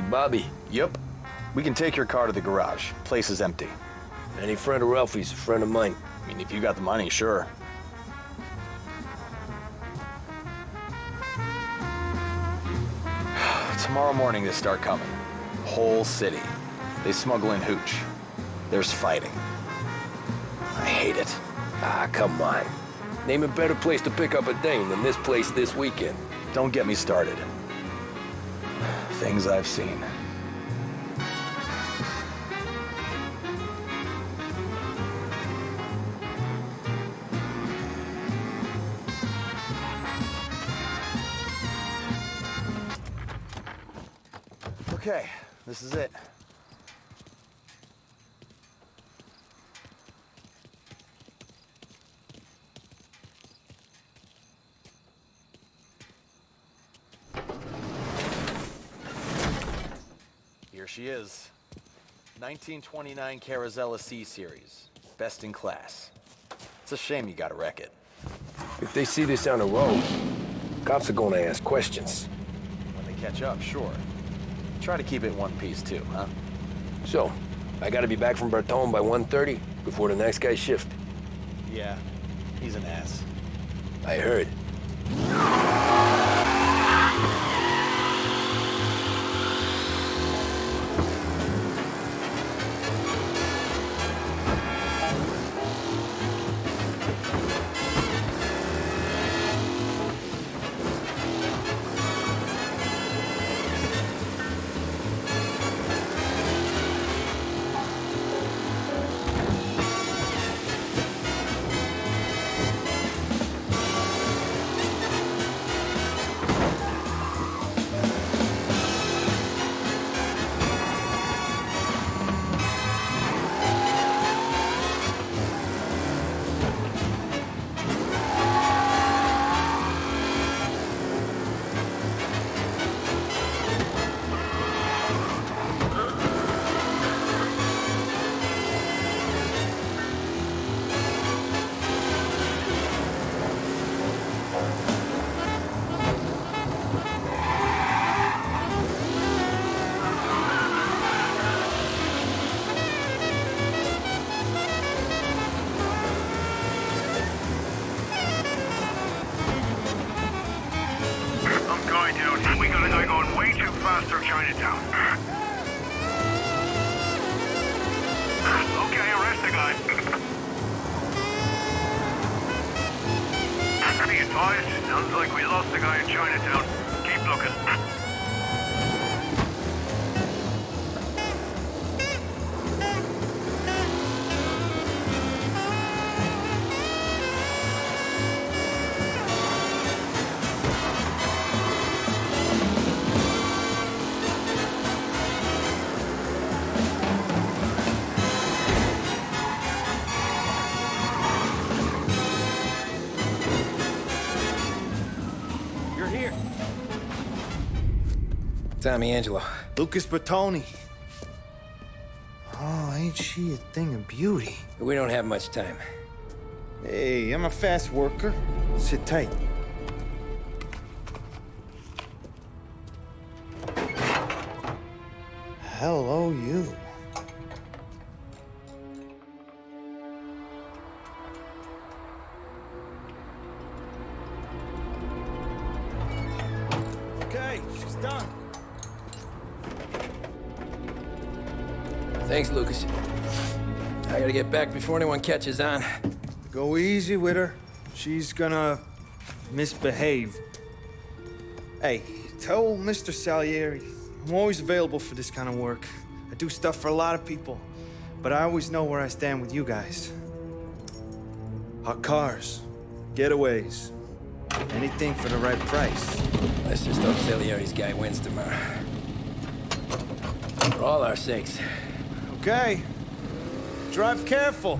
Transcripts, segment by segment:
Bobby. Yep. We can take your car to the garage. Place is empty. Any friend of Ralphie's, a friend of mine. I mean, if you got the money, sure. Tomorrow morning they start coming. Whole city. They smuggle in hooch. There's fighting. I hate it. Ah, come on. Name a better place to pick up a dame than this place this weekend. Don't get me started. Things I've seen. Okay, this is it. Here she is. 1929 Carazella C Series. Best in class. It's a shame you gotta wreck it. If they see this on the road, cops are gonna ask questions. When they catch up, sure. Try to keep it one piece too, huh? So, I gotta be back from Bertone by 1:30 before the next guy's shift. Yeah, he's an ass. I heard. We got a guy going way too fast through Chinatown. Okay, arrest the guy. Be advised, sounds like we lost the guy in Chinatown. Keep looking. Tommy Angelo. Lucas Bertoni. Oh, ain't she a thing of beauty? We don't have much time. Hey, I'm a fast worker. Sit tight. Hello, you. Okay, she's done. Thanks, Lucas. I gotta get back before anyone catches on. Go easy with her. She's gonna misbehave. Hey, tell Mr. Salieri I'm always available for this kind of work. I do stuff for a lot of people, but I always know where I stand with you guys. Hot cars, getaways, anything for the right price. Let's just hope Salieri's guy wins tomorrow. For all our sakes. Okay. Drive careful.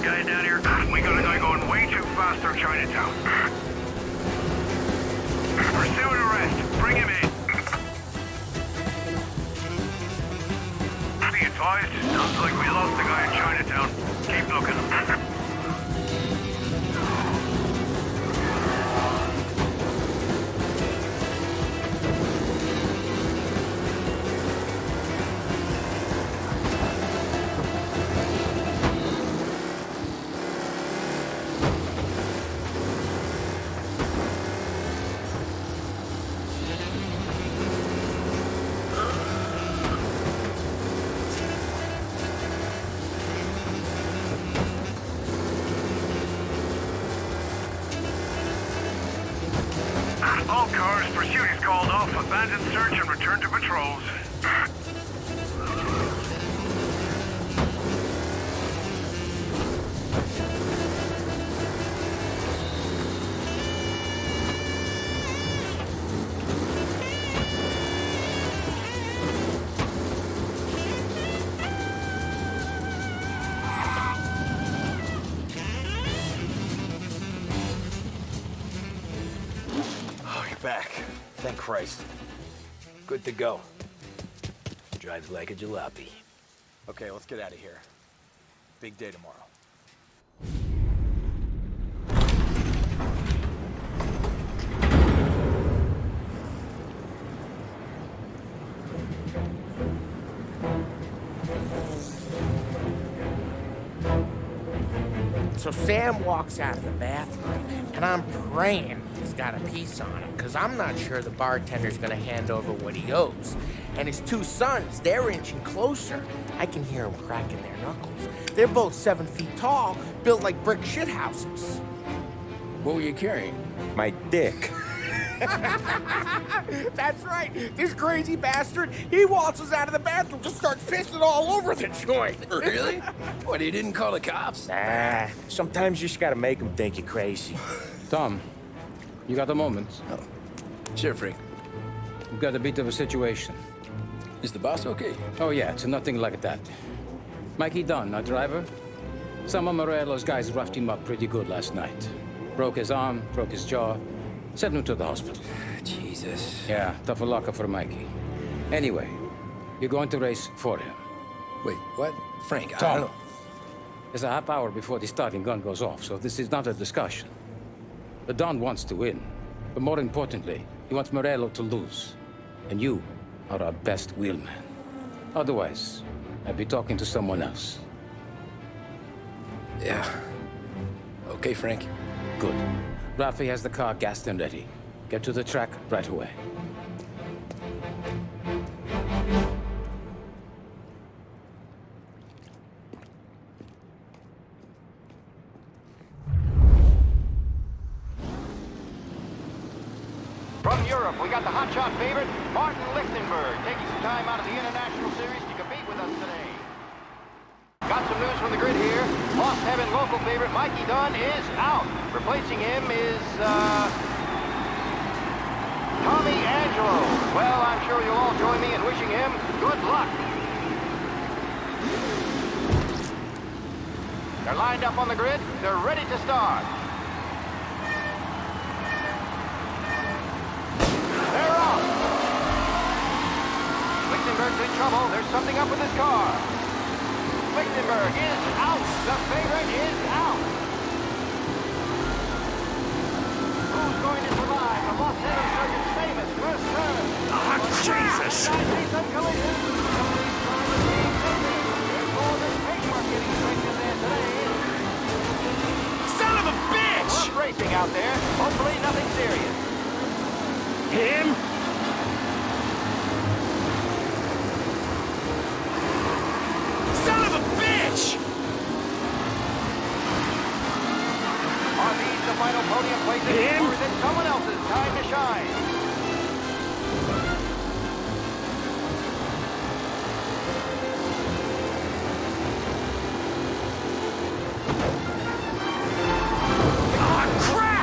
Guy down here, we got a guy going way too fast through Chinatown. Pursuit arrest. Bring him in. Be advised, sounds like we lost the guy in Chinatown. Keep looking. All cars, pursuit is called off, abandon search and return to patrols. Back. Thank Christ. Good to go. Drives like a jalopy. Okay, let's get out of here. Big day tomorrow. So Sam walks out of the bathroom, and I'm praying he's got a piece on him, because I'm not sure the bartender's gonna hand over what he owes. And his two sons, they're inching closer. I can hear them cracking their knuckles. They're both 7 feet tall, built like brick shithouses. What were you carrying? My dick. That's right. This crazy bastard, he waltzes out of the bathroom, just starts pissing all over the joint. Really? What, he didn't call the cops? Nah, sometimes you just gotta make them think you're crazy. Tom, you got a moment? Sure, Frank. We've got a bit of a situation. Is the boss okay? Oh yeah, it's nothing like that. Mikey Dunn, our driver. Some of Morello's guys roughed him up pretty good last night. Broke his arm, broke his jaw. Sent him to the hospital. Jesus. Yeah, tough a locker for Mikey. Anyway, you're going to race for him. Wait, what? Frank, I Tom, don't... it's a half hour before the starting gun goes off, so this is not a discussion. The Don wants to win, but more importantly, he wants Morello to lose. And you are our best wheelman. Otherwise, I'd be talking to someone else. Yeah. Okay, Frank. Good. Rafi has the car gassed and ready. Get to the track right away. From Europe, we got the hotshot favorite, Martin Lichtenberg, taking some time out of the International Series to compete with us today. Got some news from the grid here. Lost Heaven local favorite Mikey Dunn is out. Replacing him is, Tommy Angelo. Well, I'm sure you'll all join me in wishing him good luck. They're lined up on the grid. They're ready to start. They're off. Lichtenberg's in trouble. There's something up with his car. Lichtenberg is out. The favorite is out. Who's going to survive the Los Angeles Circuit's famous first turn? Ah, Jesus! Some collisions. Somebody's trying to save something. There's more than paintwork getting straightened there today. Son of a bitch! Rough racing out there. Hopefully nothing serious. Him? Son of a bitch! Are these the final podium places? Him? Or is it someone else's time to shine?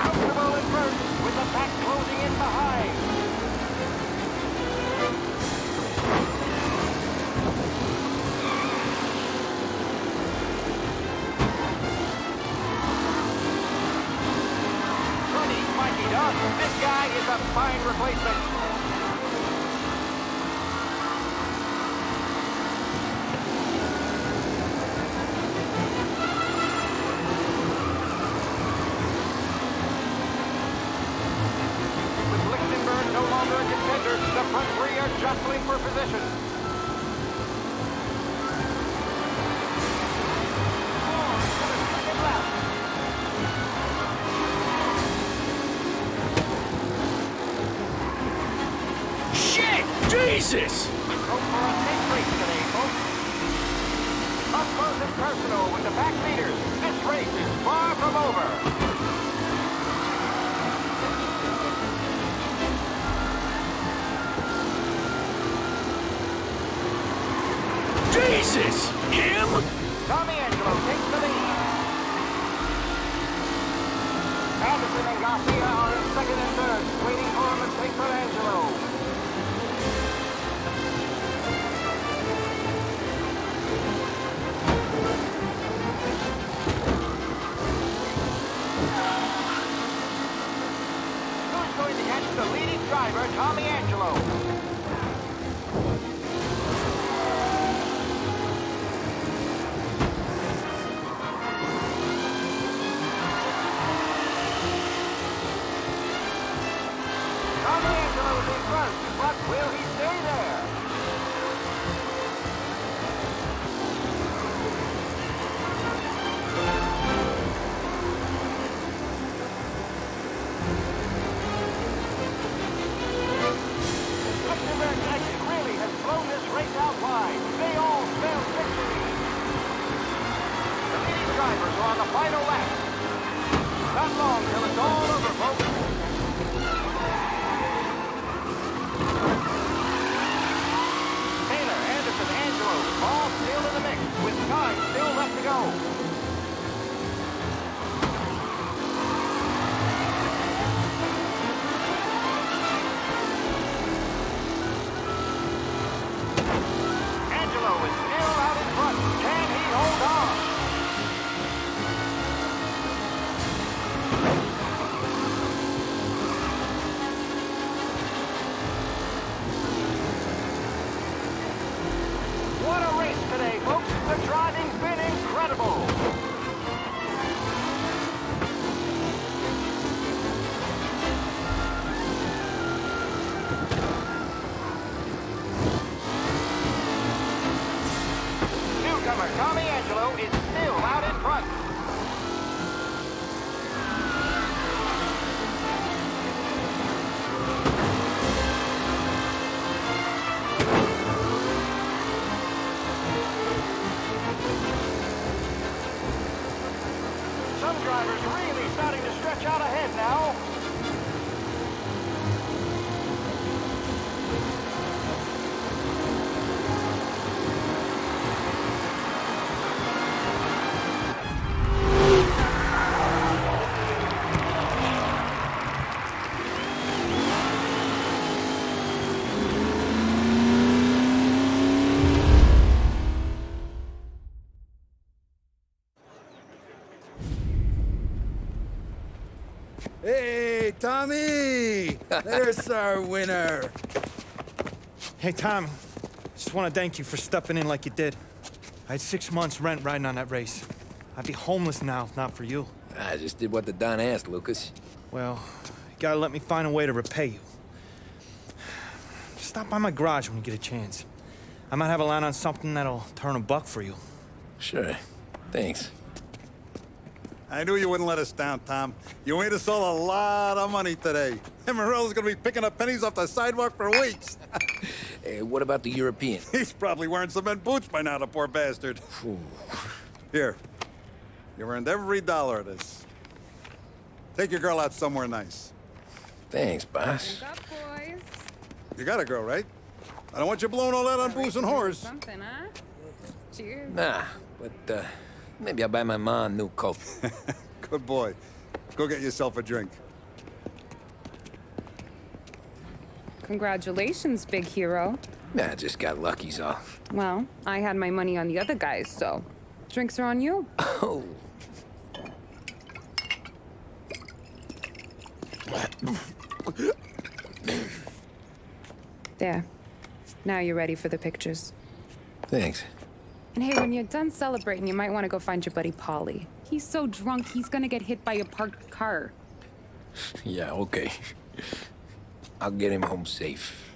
Comfortable in first, with the pack closing in behind. guy is a fine replacement. No longer a contender, the front three are jostling for position. Shit! Jesus! Hope for a safe race today, folks. Up close and personal with the back leaders. This race is far from over. Jesus! Him? Tommy Angelo takes the lead. Anderson and Garcia are in second and third, waiting for a mistake from Angelo. Who's going to catch the leading driver, Tommy Angelo? But will he stay there? Luxembourg really has blown this race out wide. They all spell victory. The leading drivers are on the final lap. Not long till it's all over, folks. All still in the mix, with time still left to go. Angelo is still out in front. Can he hold on? What a race today, folks. The driving's been incredible. Newcomer Tommy Angelo is still out in front. Some drivers really starting to stretch out ahead now. Hey, Tommy! There's our winner. Hey, Tommy. Just want to thank you for stepping in like you did. I had 6 months rent riding on that race. I'd be homeless now if not for you. I just did what the Don asked, Lucas. Well, you gotta let me find a way to repay you. Stop by my garage when you get a chance. I might have a line on something that'll turn $1 for you. Sure. Thanks. I knew you wouldn't let us down, Tom. You made us all a lot of money today. And Morello's gonna be picking up pennies off the sidewalk for weeks. Hey, what about the European? He's probably wearing cement boots by now, the poor bastard. Here. You earned every dollar of this. Take your girl out somewhere nice. Thanks, boss. Wake up, boys. You got a girl, right? I don't want you blowing all that on booze and whores. Something, huh? Cheers. Nah, but, maybe I'll buy my mom a new coat. Good boy. Go get yourself a drink. Congratulations, big hero. Nah, just got lucky's all. Well, I had my money on the other guys, so drinks are on you. Oh. There. Now you're ready for the pictures. Thanks. And hey, when you're done celebrating, you might want to go find your buddy Paulie. He's so drunk, he's gonna get hit by a parked car. Yeah, okay. I'll get him home safe.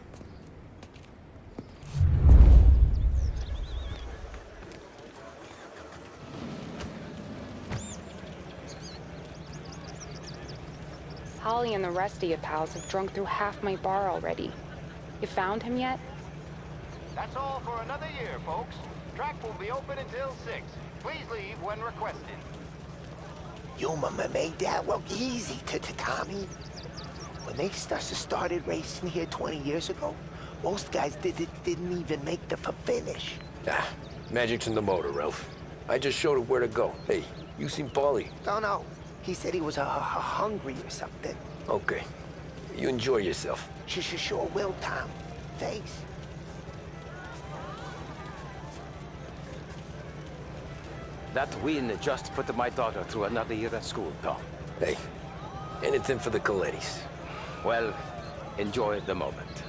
Holly and the rest of your pals have drunk through half my bar already. You found him yet? That's all for another year, folks. Track will be open until 6. Please leave when requested. Your mama made that look easy to Tommy. When they started racing here 20 years ago, most guys didn't even make the finish. Ah, magic's in the motor, Ralph. I just showed it where to go. Hey, you seen Paulie? No. He said he was hungry or something. Okay. You enjoy yourself. Sure will, Tom. Thanks. That win just put my daughter through another year at school, Tom. Hey, anything for the Colettis. Well, enjoy the moment.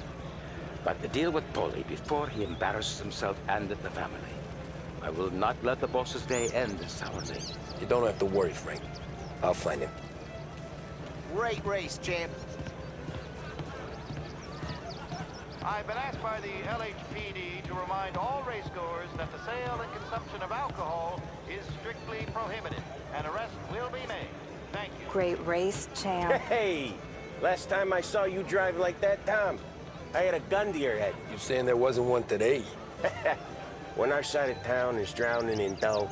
But deal with Paulie before he embarrasses himself and the family. I will not let the boss's day end sourly. You don't have to worry, Frank. I'll find him. Great race, champ. I've been asked by the LHPD to remind all racegoers that the sale and consumption of alcohol is strictly prohibited. An arrest will be made. Thank you. Great race, champ. Hey! Last time I saw you drive like that, Tom, I had a gun to your head. You saying there wasn't one today? When our side of town is drowning in dough,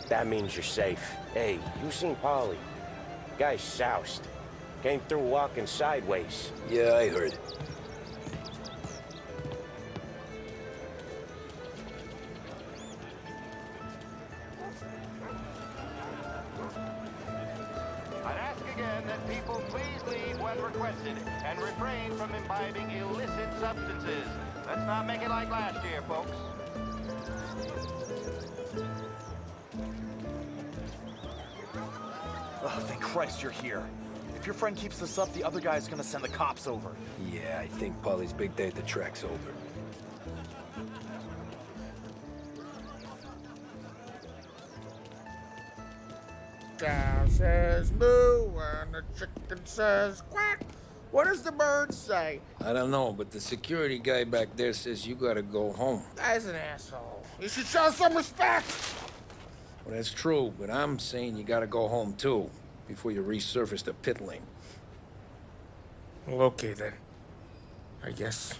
that means you're safe. Hey, you seen Paulie? Guy's soused. Came through walking sideways. Yeah, I heard. I'd ask again that people please leave when requested and refrain from imbibing illicit substances. Let's not make it like last year, folks. Oh, thank Christ you're here. If your friend keeps this up, the other guy's gonna send the cops over. Yeah, I think Paulie's big day at the track's over. Cow says moo and the chicken says quack. What does the bird say? I don't know, but the security guy back there says you gotta go home. Guy's an asshole. You should show some respect. Well, that's true, but I'm saying you gotta go home too, before you resurface the pit lane. Well, okay then. I guess.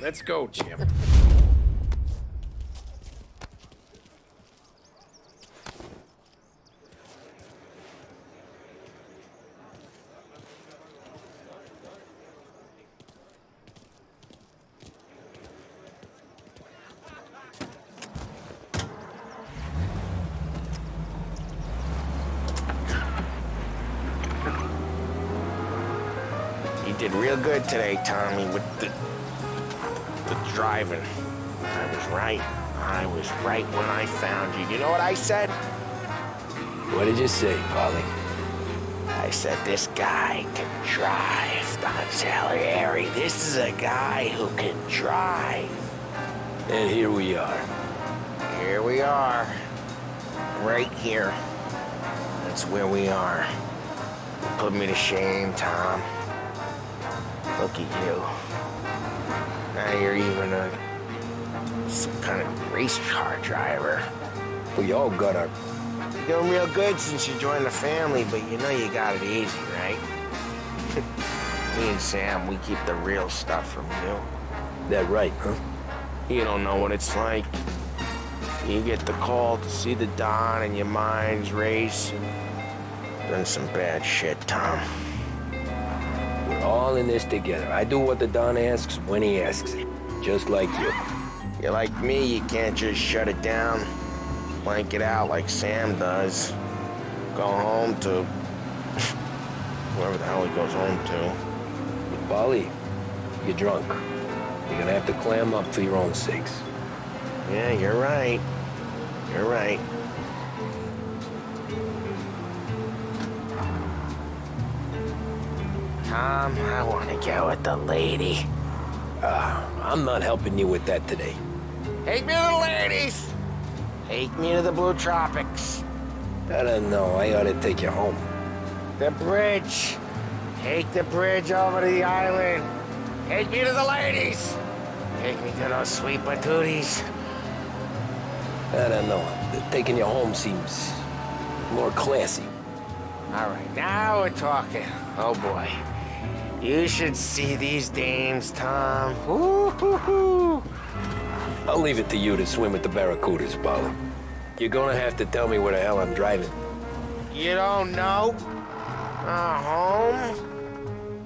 Let's go, champ. You did real good today, Tommy, with the driving. I was right. I was right when I found you. You know what I said? What did you say, Paulie? I said, this guy can drive, Don Salieri. This is a guy who can drive. And here we are. Here we are. Right here. That's where we are. You put me to shame, Tom. Look at you. Now you're even some kind of race car driver. We all got our... You're doing real good since you joined the family, but you know you got it easy, right? Me and Sam, we keep the real stuff from you. That right, huh? You don't know what it's like. You get the call to see the Don and your mind's race and done some bad shit, Tom. We're all in this together. I do what the Don asks when he asks it. Just like you. You're like me, you can't just shut it down, blank it out like Sam does. Go home to whoever the hell he goes home to. But Paulie, you're drunk. You're gonna have to clam up for your own sakes. Yeah, you're right. You're right. Tom. I want to get with the lady. I'm not helping you with that today. Take me to the ladies. Take me to the Blue Tropics. I don't know. I ought to take you home. The bridge. Take the bridge over to the island. Take me to the ladies. Take me to those sweet patooties. I don't know. Taking you home seems more classy. All right, now we're talking. Oh boy. You should see these dames, Tom. Ooh-hoo-hoo. I'll leave it to you to swim with the barracudas, Polly. You're gonna have to tell me where the hell I'm driving. You don't know? Home?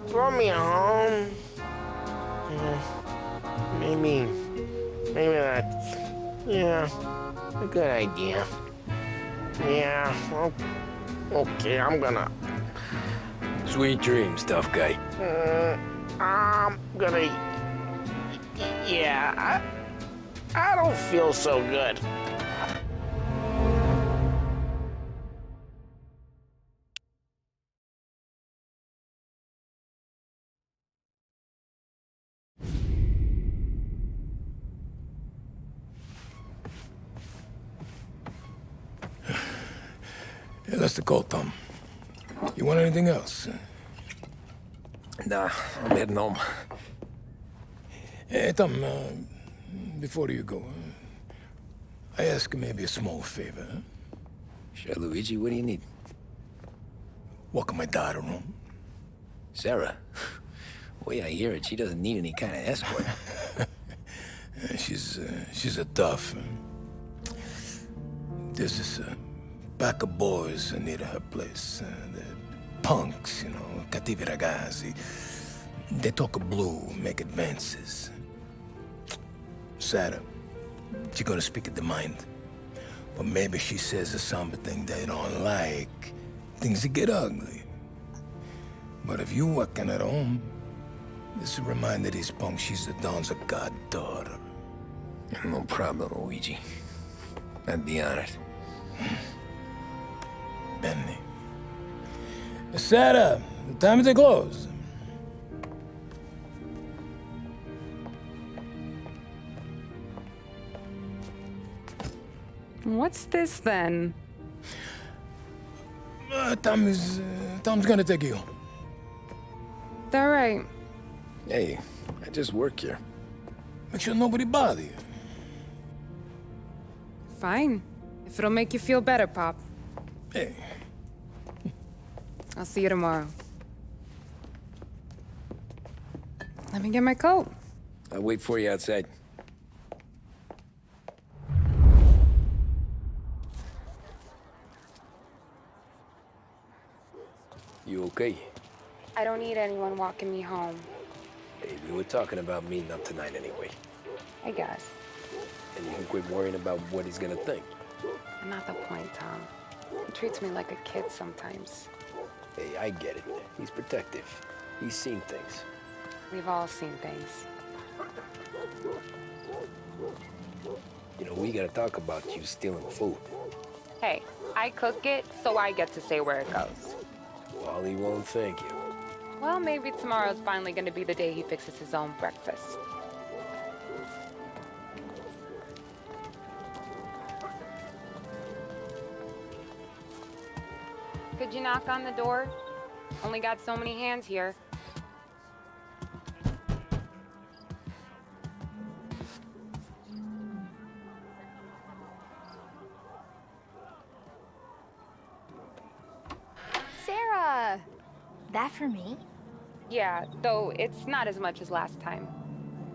Throw me a home. Maybe that's, yeah, a good idea. Yeah, well, okay, I'm gonna... Sweet dreams, tough guy. I'm gonna... Yeah, I don't feel so good. Yeah, that's the call, Tom. You want anything else? Nah, I'm heading home. Hey, Tom, before you go, I ask maybe a small favor. Huh? Sure, Luigi, what do you need? Walk my daughter home. Sarah? The way I hear it, she doesn't need any kind of escort. She's a tough. There's this pack of boys near her place. The punks, you know, cattivi ragazzi. They talk blue, make advances. Sarah, she's gonna speak at the mind. But maybe she says something they don't like. Things get ugly. But if you walking at home, this will remind these punks she's the Don's goddaughter. No problem, Luigi. I'd be honored. Benny. Sarah, time to close. What's this then? Tom's gonna take you home. All right. Hey, I just work here. Make sure nobody bother you. Fine. If it'll make you feel better, Pop. Hey. I'll see you tomorrow. Let me get my coat. I'll wait for you outside. You okay? I don't need anyone walking me home. Hey, we were talking about meeting up tonight anyway. I guess. And you can quit worrying about what he's gonna think. Not the point, Tom. He treats me like a kid sometimes. Hey, I get it. He's protective. He's seen things. We've all seen things. You know, we gotta talk about you stealing food. Hey, I cook it, so I get to say where it goes. Wally won't thank you. Well, maybe tomorrow's finally gonna be the day he fixes his own breakfast. Could you knock on the door? Only got so many hands here. Sarah! That for me? Yeah, though it's not as much as last time.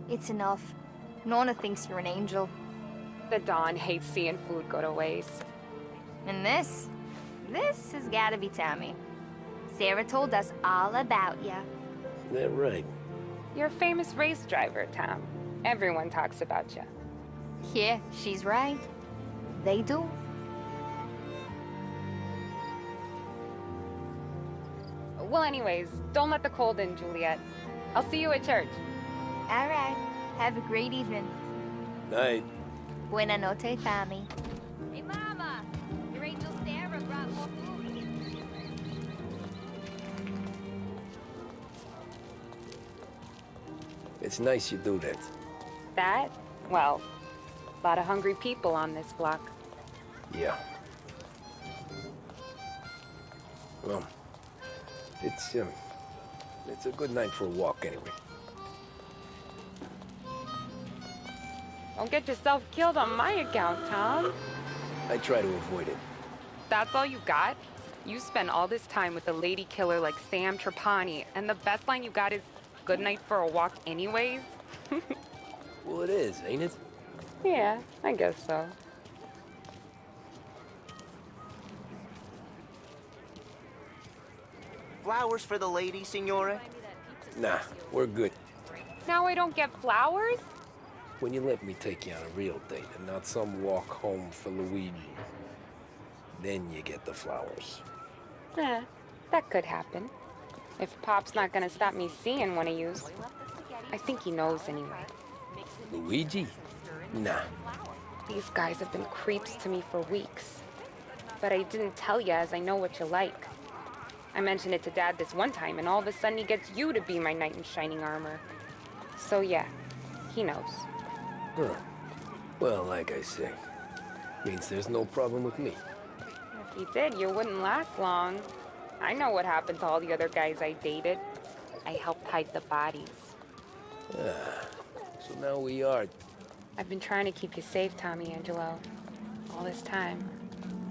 It's enough. Nona thinks you're an angel. The Don hates seeing food go to waste. And this has gotta be Tommy. Sarah told us all about ya. Is that right? You're a famous race driver, Tom. Everyone talks about you. Yeah, she's right. They do. Well, anyways, don't let the cold in, Juliet. I'll see you at church. All right. Have a great evening. Night. Buena noche, Tommy. Hey, Mama! Your angel Sarah brought more food. It's nice you do that. That? Well, a lot of hungry people on this block. Yeah. Well, it's a good night for a walk anyway. Don't get yourself killed on my account, Tom. I try to avoid it. That's all you got? You spend all this time with a lady killer like Sam Trapani, and the best line you got is, "Good night for a walk anyways"? Well, it is, ain't it? Yeah, I guess so. Flowers for the lady, signore? Nah, we're good. Now I don't get flowers? When you let me take you on a real date and not some walk home for Luigi, then you get the flowers. That could happen. If Pop's not gonna stop me seeing one of yous. I think he knows anyway. Luigi? Nah. These guys have been creeps to me for weeks. But I didn't tell you as I know what you like. I mentioned it to Dad this one time, and all of a sudden he gets you to be my knight in shining armor. So yeah, he knows. Huh. Well, like I say, means there's no problem with me. If he did, you wouldn't last long. I know what happened to all the other guys I dated. I helped hide the bodies. So now we are. I've been trying to keep you safe, Tommy Angelo. All this time.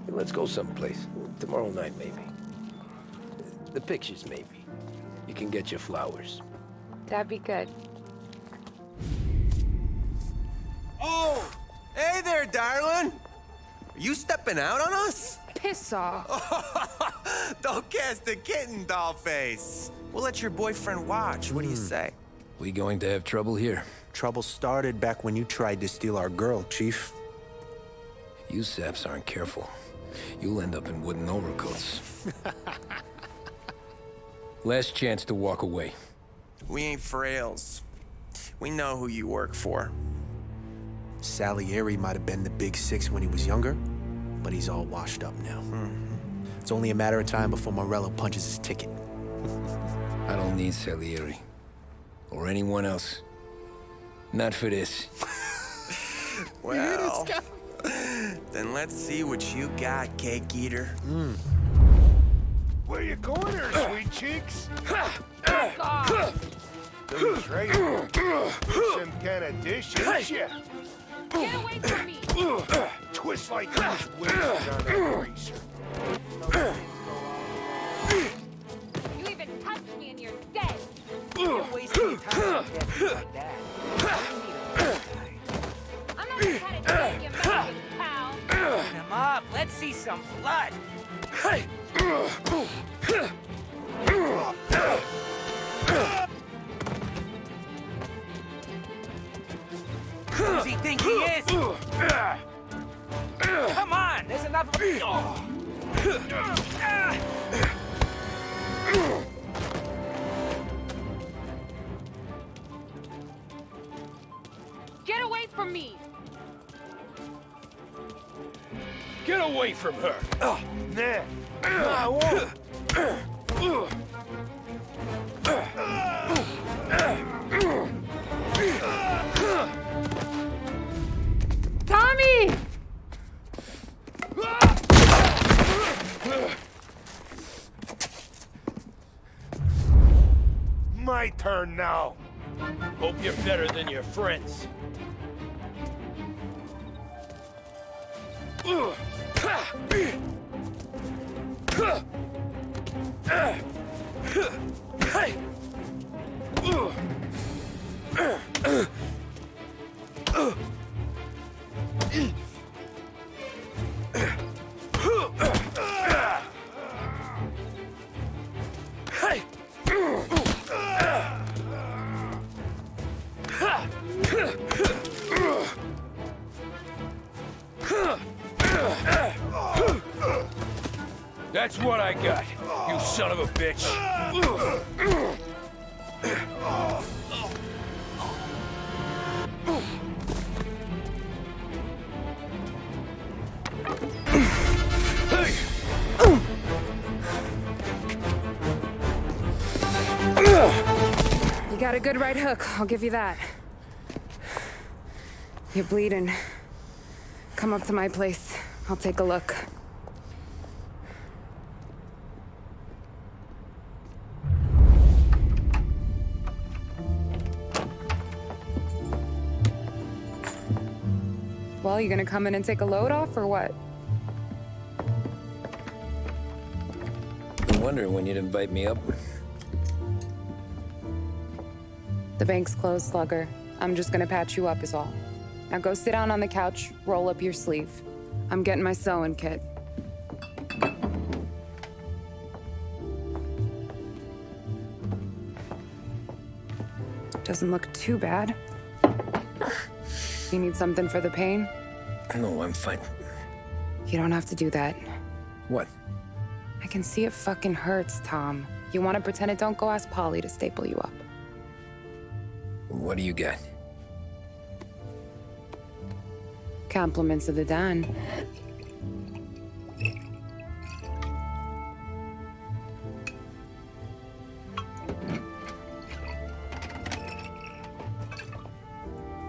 Hey, let's go someplace. Tomorrow night, maybe. The pictures, maybe. You can get your flowers. That'd be good. Oh! Hey there, darling! Are you stepping out on us? Piss off. Don't cast the kitten, dollface. We'll let your boyfriend watch. What do you say? We going to have trouble here? Trouble started back when you tried to steal our girl, Chief. If you saps aren't careful, you'll end up in wooden overcoats. Last chance to walk away. We ain't frails. We know who you work for. Salieri might have been the big six when he was younger, but he's all washed up now. It's only a matter of time before Morello punches his ticket. I don't need Salieri. Or anyone else. Not for this. Well, then let's see what you got, cake eater. Where you going there, sweet cheeks? Those trade some kind of dish, ain't ya? Get away from me! Twist like who's wasted on that greaser. You even touch me and you're dead! You're wasting time with that like that. I'm not the kind of thing you mess with, pal! Put him up. Let's see some blood. Who does he think he is? Come on, there's enough of it. Get away from me! Get away from her! Nah, I won't. Tommy! My turn now. Hope you're better than your friends. That's what I got, you son of a bitch. You got a good right hook, I'll give you that. You're bleeding. Come up to my place. I'll take a look. Well, you gonna come in and take a load off, or what? Been wondering when you'd invite me up. The bank's closed, Slugger. I'm just gonna patch you up is all. Now go sit down on the couch, roll up your sleeve. I'm getting my sewing kit. Doesn't look too bad. You need something for the pain? No, I'm fine. You don't have to do that. What? I can see it fucking hurts, Tom. You want to pretend it don't? Go ask Polly to staple you up. What do you got? Compliments of the Don.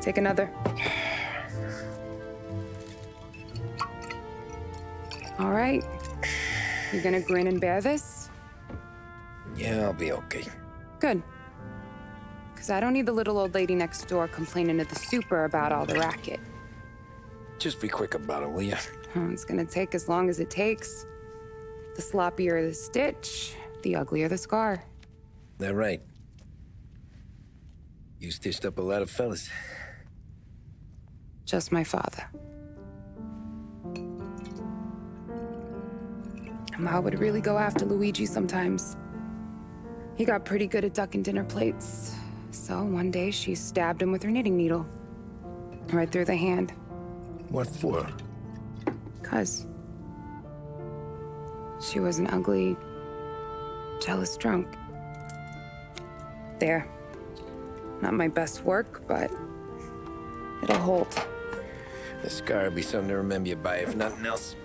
Take another. All right. You gonna grin and bear this? Yeah, I'll be okay. Good. Because I don't need the little old lady next door complaining to the super about all the racket. Just be quick about it, will ya? It's gonna take as long as it takes. The sloppier the stitch, the uglier the scar. That right. You stitched up a lot of fellas. Just my father. Ma would really go after Luigi sometimes. He got pretty good at ducking dinner plates. So one day she stabbed him with her knitting needle. Right through the hand. What for? 'Cause she was an ugly, jealous drunk. There. Not my best work, but it'll hold. The scar will be something to remember you by, if nothing else.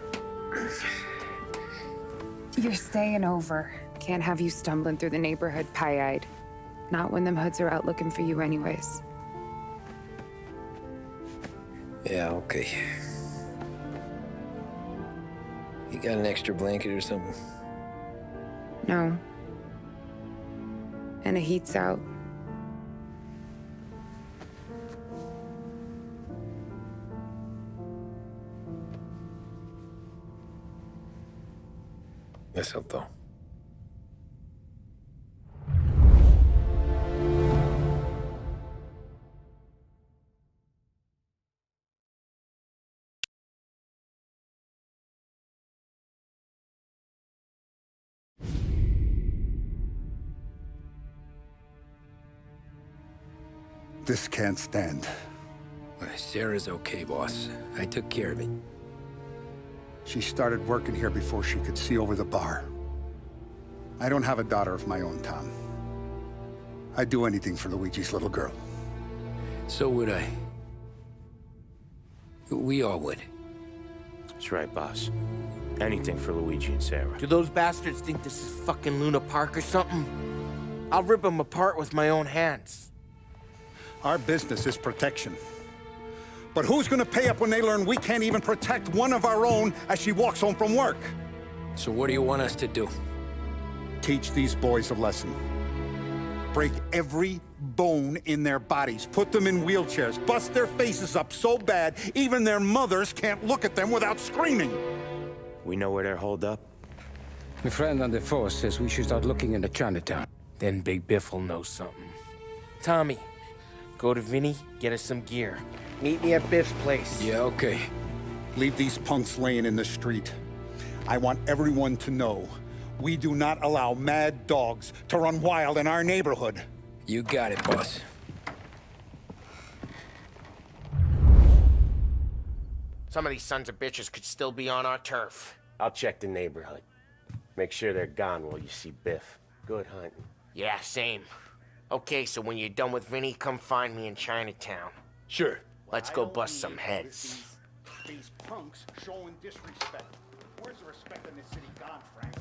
You're staying over. Can't have you stumbling through the neighborhood pie-eyed. Not when them hoods are out looking for you anyways. Yeah, okay. You got an extra blanket or something? No. And the heat's out. Eso todo. This can't stand. Sarah's okay, boss. I took care of it. She started working here before she could see over the bar. I don't have a daughter of my own, Tom. I'd do anything for Luigi's little girl. So would I. We all would. That's right, boss. Anything for Luigi and Sarah. Do those bastards think this is fucking Luna Park or something? I'll rip them apart with my own hands. Our business is protection. But who's gonna pay up when they learn we can't even protect one of our own as she walks home from work? So what do you want us to do? Teach these boys a lesson. Break every bone in their bodies, put them in wheelchairs, bust their faces up so bad even their mothers can't look at them without screaming. We know where they're holed up. My friend on the force says we should start looking into Chinatown. Then Big Biff will know something. Tommy, go to Vinny, get us some gear. Meet me at Biff's place. Yeah, okay. Leave these punks laying in the street. I want everyone to know we do not allow mad dogs to run wild in our neighborhood. You got it, boss. Some of these sons of bitches could still be on our turf. I'll check the neighborhood. Make sure they're gone while you see Biff. Good hunting. Yeah, same. Okay, so when you're done with Vinny, come find me in Chinatown. Sure. Let's go bust some heads. These punks showing disrespect. Where's the respect in this city gone, Frank?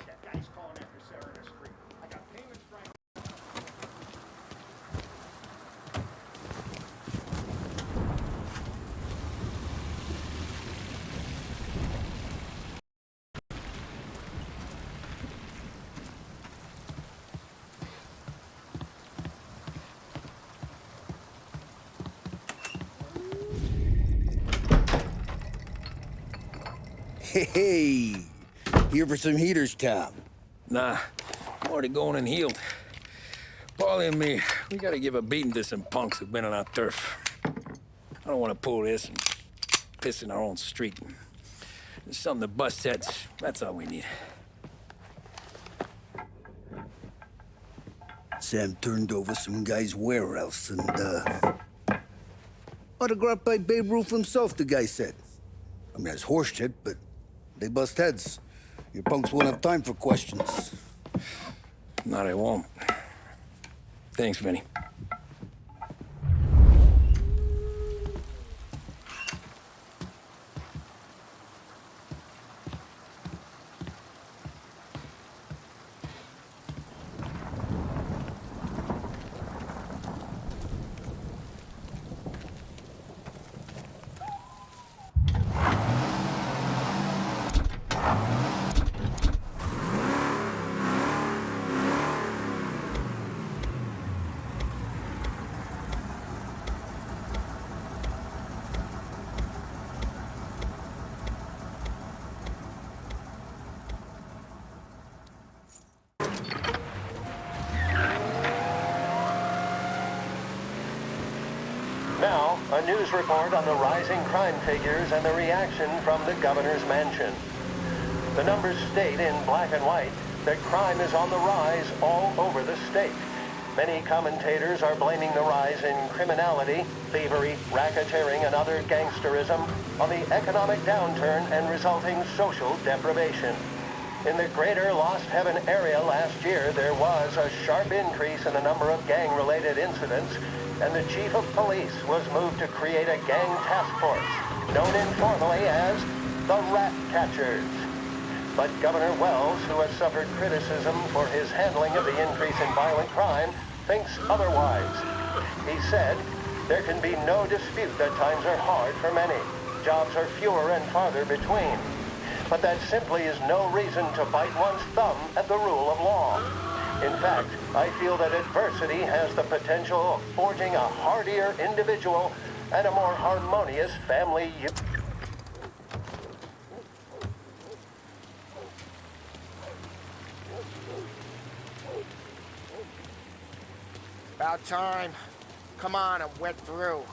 That guy's calling after Sarah in the street. I got payments, Frank. Hey, here for some heaters, Tom? Nah, I'm already going and healed. Paulie and me, we gotta give a beating to some punks who've been on our turf. I don't want to pull this and piss in our own street. There's something to bust heads. That's all we need. Sam turned over some guy's warehouse and, autographed by Babe Ruth himself, the guy said. I mean, it's horse shit, but they bust heads. Your punks won't have time for questions. No, they won't. Thanks, Vinny. Now, a news report on the rising crime figures and the reaction from the governor's mansion. The numbers state in black and white that crime is on the rise all over the state. Many commentators are blaming the rise in criminality, thievery, racketeering, and other gangsterism on the economic downturn and resulting social deprivation. In the greater Lost Heaven area last year, there was a sharp increase in the number of gang-related incidents, and the chief of police was moved to create a gang task force, known informally as the Rat Catchers. But Governor Wells, who has suffered criticism for his handling of the increase in violent crime, thinks otherwise. He said, "There can be no dispute that times are hard for many. Jobs are fewer and farther between. But that simply is no reason to bite one's thumb at the rule of law. In fact, I feel that adversity has the potential of forging a hardier individual and a more harmonious family unit." About time. Come on, I'm wet through.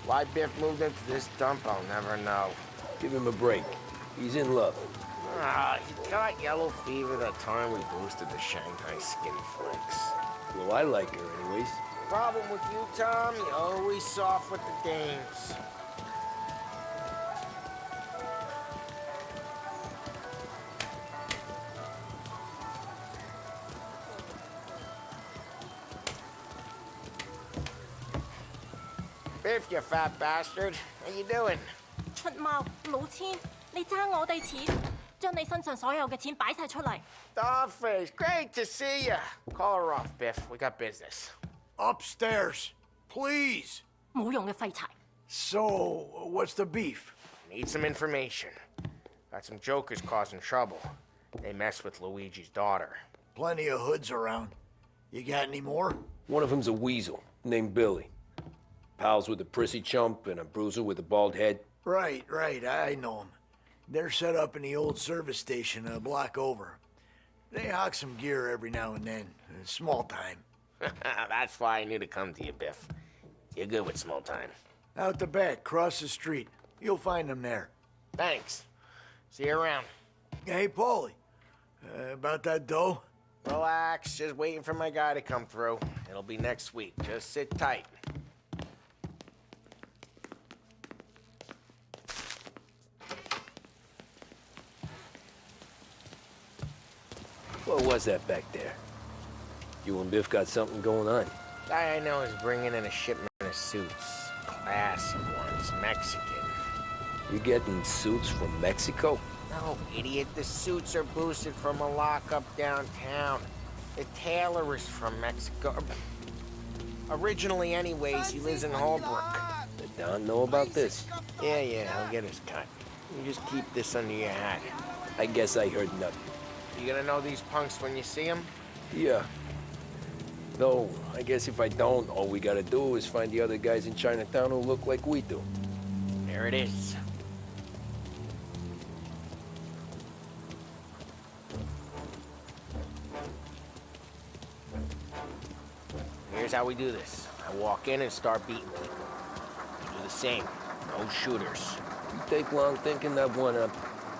Why Biff moved into this dump, I'll never know. Give him a break. He's in love. He got yellow fever that time we boosted the Shanghai skin flakes. Well, I like her anyways. Problem with you, Tom, you're always soft with the dames. Biff, you fat bastard. How you doing? 出貓老千，你爭我哋錢，將你身上所有嘅錢擺晒出嚟。Dollface, great to see you. Call her off, Biff. We got business. Upstairs, please. 冇用嘅廢柴。So, what's the beef? Need some information. Got some jokers causing trouble. They messed with Luigi's daughter. Plenty of hoods around. You got any more? One of them's a weasel named Billy. Pals with a prissy chump and a bruiser with a bald head. Right, I know them. They're set up in the old service station a block over. They hawk some gear every now and then. Small time. That's why I knew to come to you, Biff. You're good with small time. Out the back, cross the street. You'll find them there. Thanks. See you around. Hey, Paulie. About that dough? Relax. Just waiting for my guy to come through. It'll be next week. Just sit tight. What was that back there? You and Biff got something going on. Guy I know is bringing in a shipment of suits. Classy ones, Mexican. You getting suits from Mexico? No, idiot. The suits are boosted from a lockup downtown. The tailor is from Mexico. Originally, anyways, he lives in Holbrook. Did Don know about this? Yeah, he'll get his cut. You just keep this under your hat. I guess I heard nothing. You gonna know these punks when you see them? Yeah. Though, I guess if I don't, all we gotta do is find the other guys in Chinatown who look like we do. There it is. Here's how we do this. I walk in and start beating people. You do the same. No shooters. You take long thinking that one up.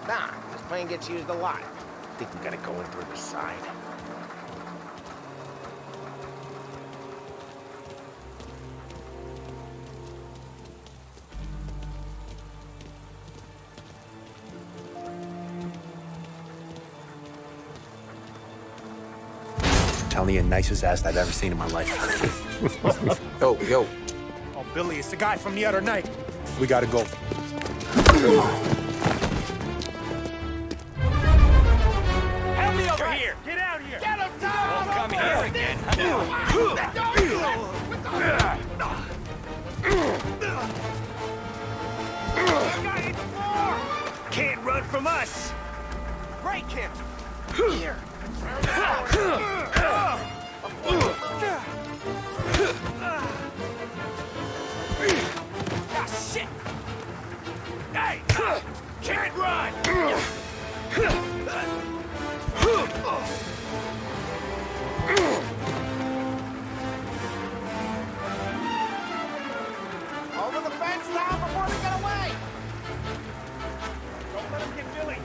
Nah, this plane gets used a lot. I think we gotta go in through the side. Italian nicest ass I've ever seen in my life. Yo. Oh, Billy, it's the guy from the other night. We gotta go. Help me over here! Get out here! Get him, Tom! Won't come here again. Can't run from us! Break him! Here! Ah, shit! Hey! Can't run! Over the fence, Tom, before they get away! Don't let him get Billy!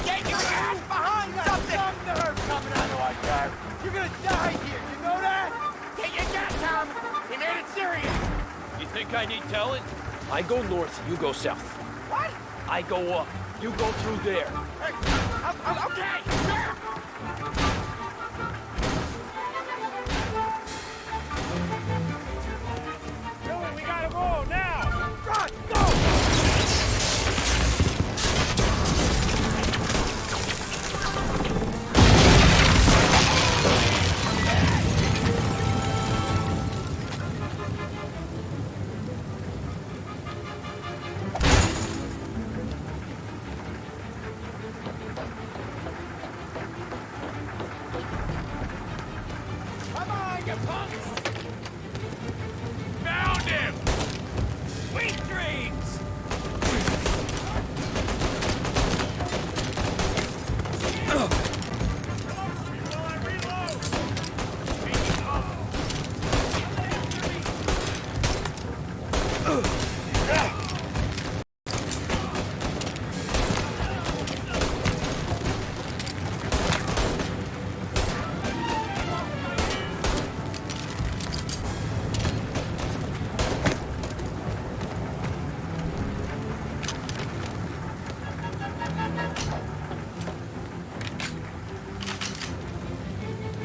Get your ass behind us! Some nerve coming out of our yard! You're gonna die here, you know that? Get your gun, Tom! He made it serious! You think I need telling? I go north, you go south. What? I go up, you go through there. Hey, okay, sure! Billy, we gotta go now! Run, go! Come on, you punks! Found him! Sweet dreams!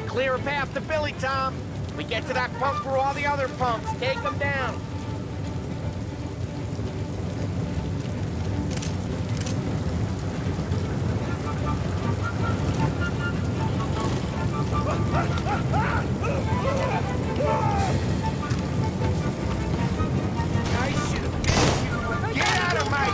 Clear a path to Billy, Tom. We get to that pump through all the other pumps. Take them down. Get out of my...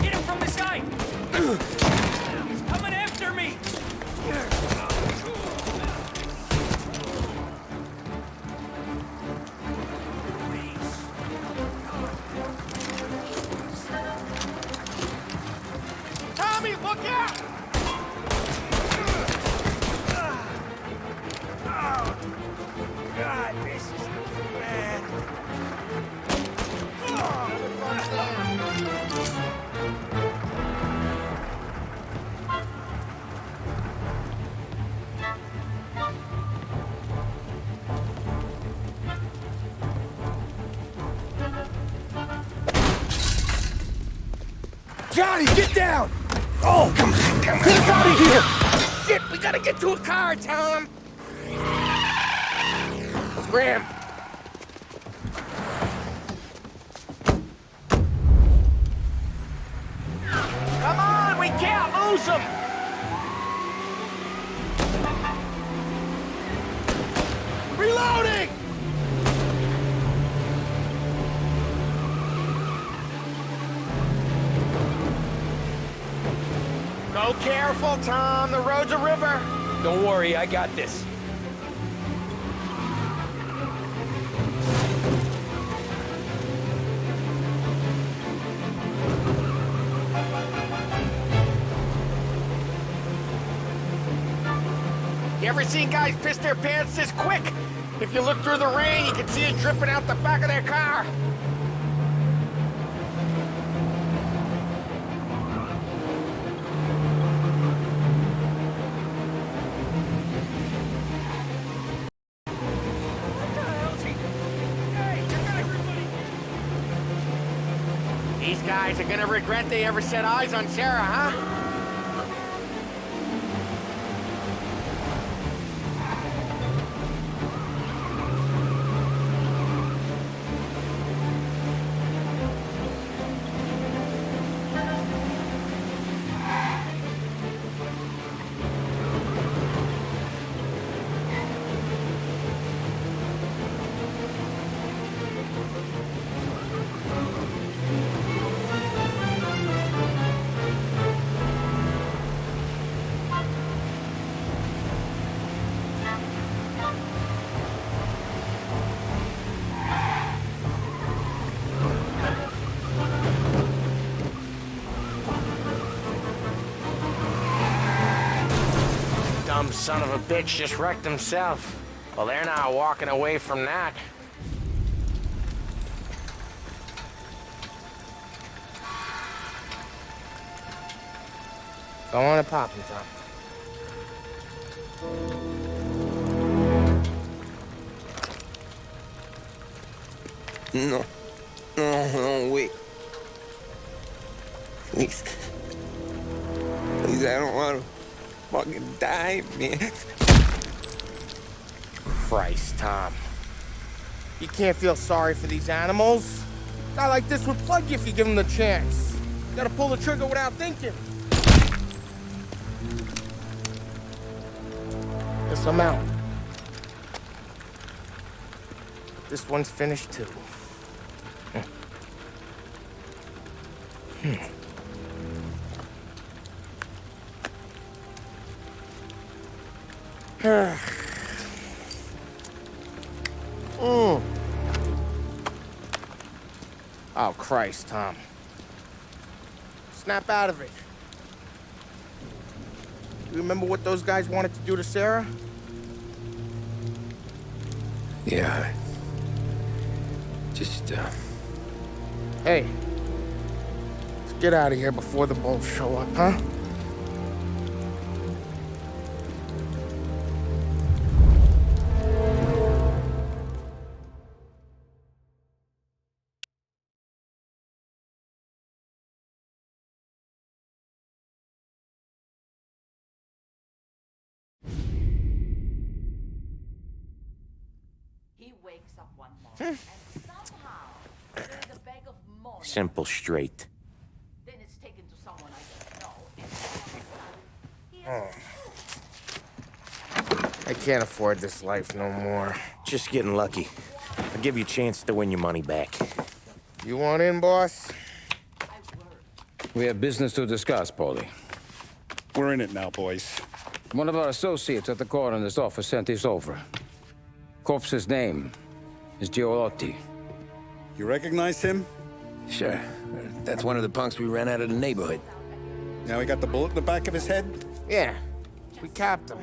Get him from the side! He's coming after me! Tommy, look out! God, this is bad. Johnny, get down! Oh, come on. Get us out of here! Shit, we gotta get to a car, Tom! Graham! Come on, we can't lose him! Reloading! Go careful, Tom. The road's a river. Don't worry, I got this. You ever seen guys piss their pants this quick? If you look through the rain, you can see it dripping out the back of their car. These guys are gonna regret they ever set eyes on Sarah, huh? Dumb son of a bitch just wrecked himself. Well, they're not walking away from that. Go on and pop him, Tom. No. No, wait. Please. Please, I don't want to fucking die, man. Christ, Tom. You can't feel sorry for these animals. A guy like this would plug you if you give him the chance. You gotta pull the trigger without thinking. Guess I'm out. This one's finished too. Oh, Christ, Tom. Snap out of it. You remember what those guys wanted to do to Sarah? Yeah. Just, Hey. Let's get out of here before the bulls show up, huh? He wakes up one morning and somehow there's a bag of money. simple straight. Then it's taken to someone I don't know. And I can't afford this life no more. Just getting lucky. I'll give you a chance to win your money back. You want in, boss? We have business to discuss, Paulie. We're in it now, boys. One of our associates at the coroner's office sent this over. Corpse's name is Giolotti. You recognize him? Sure. That's one of the punks we ran out of the neighborhood. Now he got the bullet in the back of his head? Yeah. We capped him.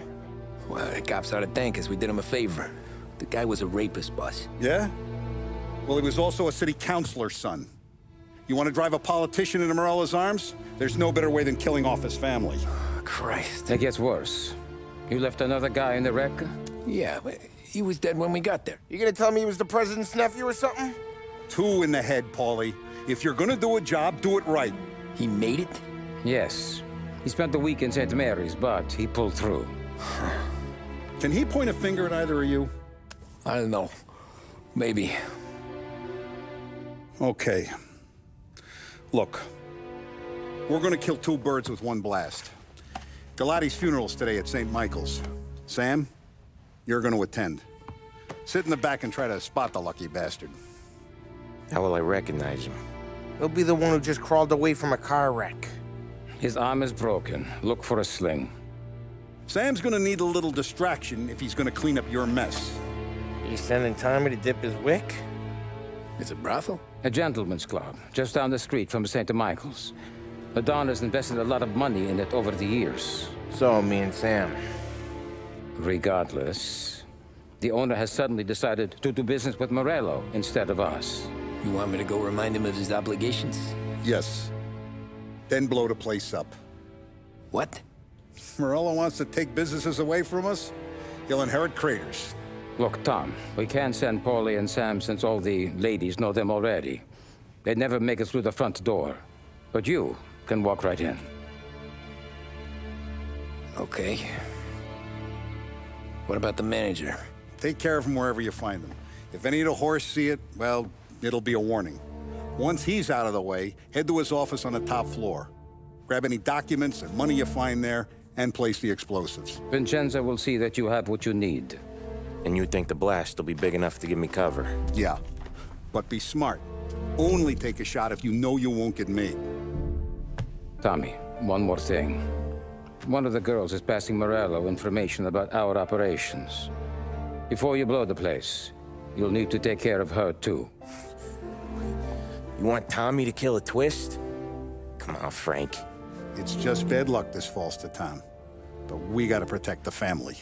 Well, the cops ought to thank us. We did him a favor. The guy was a rapist, boss. Yeah? Well, he was also a city councilor's son. You want to drive a politician into Morella's arms? There's no better way than killing off his family. Christ. It gets worse. You left another guy in the wreck? Yeah, but he was dead when we got there. You gonna tell me he was the president's nephew or something? 2 in the head, Paulie. If you're gonna do a job, do it right. He made it? Yes. He spent the week in St. Mary's, but he pulled through. Can he point a finger at either of you? I don't know. Maybe. Okay. Look, we're gonna kill 2 birds with 1 blast. Galati's funeral's today at St. Michael's. Sam, you're gonna attend. Sit in the back and try to spot the lucky bastard. How will I recognize him? He'll be the one who just crawled away from a car wreck. His arm is broken. Look for a sling. Sam's gonna need a little distraction if he's gonna clean up your mess. He's sending Tommy to dip his wick? It's a brothel? A gentleman's club, just down the street from St. Michael's. The Don has invested a lot of money in it over the years. So, me and Sam. Regardless, the owner has suddenly decided to do business with Morello instead of us. You want me to go remind him of his obligations? Yes. Then blow the place up. What? Morello wants to take businesses away from us? He'll inherit craters. Look, Tom, we can't send Paulie and Sam since all the ladies know them already. They'd never make it through the front door. But you can walk right in. Okay. What about the manager? Take care of him wherever you find him. If any of the horse see it, well, it'll be a warning. Once he's out of the way, head to his office on the top floor. Grab any documents and money you find there, and place the explosives. Vincenzo will see that you have what you need. And you think the blast will be big enough to give me cover? Yeah, but be smart. Only take a shot if you know you won't get made. Tommy, one more thing. One of the girls is passing Morello information about our operations. Before you blow the place, you'll need to take care of her, too. You want Tommy to kill a twist? Come on, Frank. It's just bad luck this falls to Tom. But we gotta protect the family.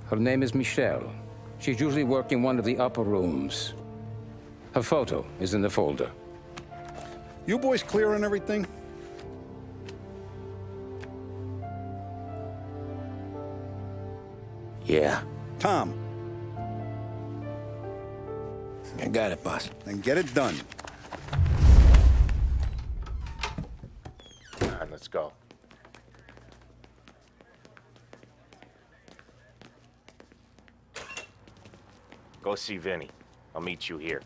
Her name is Michelle. She's usually working one of the upper rooms. Her photo is in the folder. You boys clear on everything? Yeah. Tom. I got it, boss. Then get it done. Come on, let's go. Go see Vinny. I'll meet you here.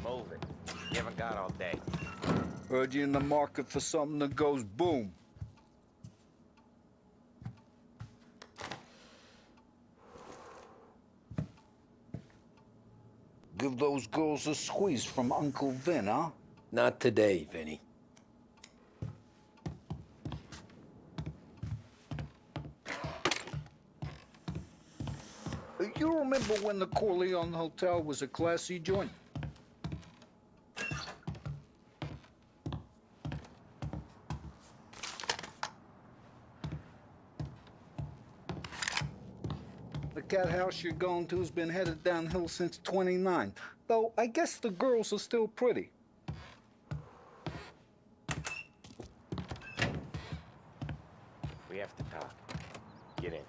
Move it. You haven't got all day. Heard you in the market for something that goes boom. Give those girls a squeeze from Uncle Vin, huh? Not today, Vinny. You remember when the Corleone Hotel was a classy joint? The cat house you're going to has been headed downhill since '29. Though I guess the girls are still pretty. We have to talk. Get in.